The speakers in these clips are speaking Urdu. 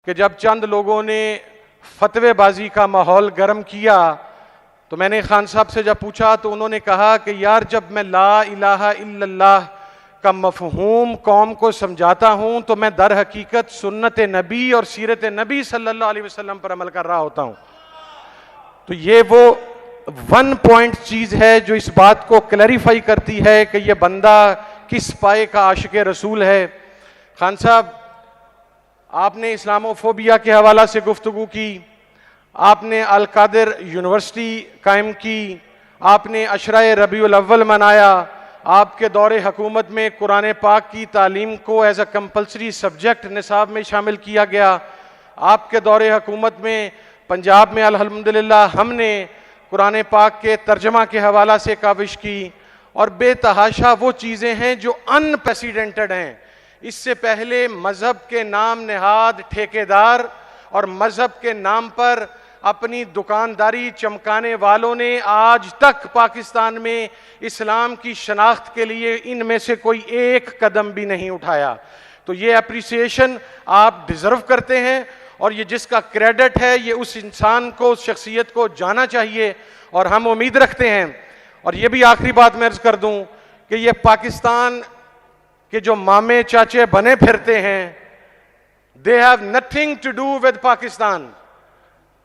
کہ جب چند لوگوں نے فتوے بازی کا ماحول گرم کیا تو میں نے خان صاحب سے جب پوچھا تو انہوں نے کہا کہ یار جب میں لا الہ الا اللہ کا مفہوم قوم کو سمجھاتا ہوں تو میں در حقیقت سنت نبی اور سیرت نبی صلی اللہ علیہ وسلم پر عمل کر رہا ہوتا ہوں. تو یہ وہ 1 پوائنٹ چیز ہے جو اس بات کو کلیریفائی کرتی ہے کہ یہ بندہ کس پائے کا عاشق رسول ہے. خان صاحب، آپ نے اسلاموفوبیا کے حوالہ سے گفتگو کی، آپ نے القادر یونیورسٹی قائم کی، آپ نے عشرۂ ربیع الاول منایا، آپ کے دور حکومت میں قرآن پاک کی تعلیم کو ایز اے کمپلسری سبجیکٹ نصاب میں شامل کیا گیا، آپ کے دور حکومت میں پنجاب میں الحمدللہ ہم نے قرآن پاک کے ترجمہ کے حوالہ سے کاوش کی، اور بے تحاشا وہ چیزیں ہیں جو ان پریسیڈنٹڈ ہیں. اس سے پہلے مذہب کے نام نہاد ٹھیکیدار اور مذہب کے نام پر اپنی دکانداری چمکانے والوں نے آج تک پاکستان میں اسلام کی شناخت کے لیے ان میں سے کوئی ایک قدم بھی نہیں اٹھایا. تو یہ اپریسیشن آپ ڈیزرو کرتے ہیں، اور یہ جس کا کریڈٹ ہے یہ اس انسان کو، اس شخصیت کو جانا چاہیے، اور ہم امید رکھتے ہیں. اور یہ بھی آخری بات میں عرض کر دوں کہ یہ پاکستان کہ جو مامے چاچے بنے پھرتے ہیں they have nothing to do with Pakistan.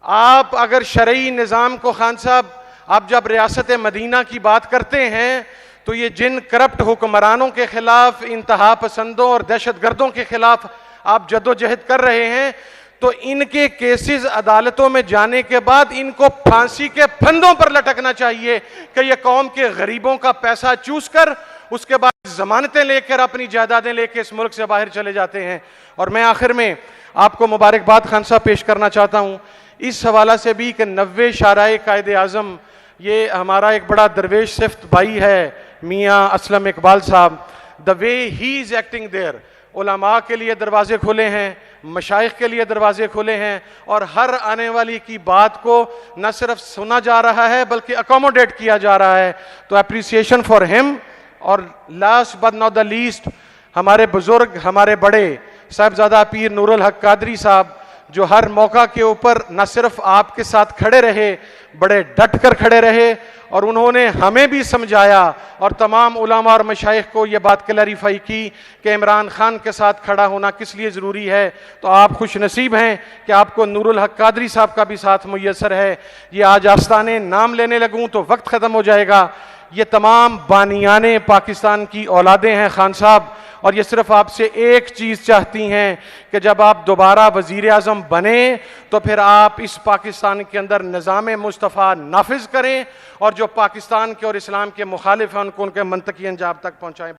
آپ اگر شرعی نظام کو، خان صاحب آپ جب ریاست مدینہ کی بات کرتے ہیں تو یہ جن کرپٹ حکمرانوں کے خلاف، انتہا پسندوں اور دہشت گردوں کے خلاف آپ جد و جہد کر رہے ہیں، تو ان کے کیسز عدالتوں میں جانے کے بعد ان کو پھانسی کے پھندوں پر لٹکنا چاہیے کہ یہ قوم کے غریبوں کا پیسہ چوس کر اس کے بعد ضمانتیں لے کر اپنی جائیدادیں لے کے اس ملک سے باہر چلے جاتے ہیں. اور میں آخر میں آپ کو مبارکباد خان صاحب پیش کرنا چاہتا ہوں اس حوالہ سے بھی کہ 90 شعرائے قائد اعظم، یہ ہمارا ایک بڑا درویش صفت بھائی ہے میاں اسلم اقبال صاحب، the way he is acting there، علماء کے لیے دروازے کھلے ہیں، مشائخ کے لیے دروازے کھلے ہیں، اور ہر آنے والی کی بات کو نہ صرف سنا جا رہا ہے بلکہ اکوموڈیٹ کیا جا رہا ہے. تو اپریسیشن فار ہم. اور last but not the least, ہمارے بزرگ، ہمارے بڑے صاحبزادہ پیر نور الحق قادری صاحب، جو ہر موقع کے اوپر نہ صرف آپ کے ساتھ کھڑے رہے، بڑے ڈٹ کر کھڑے رہے، اور انہوں نے ہمیں بھی سمجھایا اور تمام علماء اور مشائخ کو یہ بات کلیریفائی کی کہ عمران خان کے ساتھ کھڑا ہونا کس لیے ضروری ہے. تو آپ خوش نصیب ہیں کہ آپ کو نور الحق قادری صاحب کا بھی ساتھ میسر ہے. یہ آج آستانے نام لینے لگوں تو وقت ختم ہو جائے گا. یہ تمام بانیان پاکستان کی اولادیں ہیں خان صاحب، اور یہ صرف آپ سے ایک چیز چاہتی ہیں کہ جب آپ دوبارہ وزیر اعظم بنیں تو پھر آپ اس پاکستان کے اندر نظام مصطفیٰ نافذ کریں، اور جو پاکستان کے اور اسلام کے مخالف ہیں ان کو ان کے منطقی انجام تک پہنچائیں.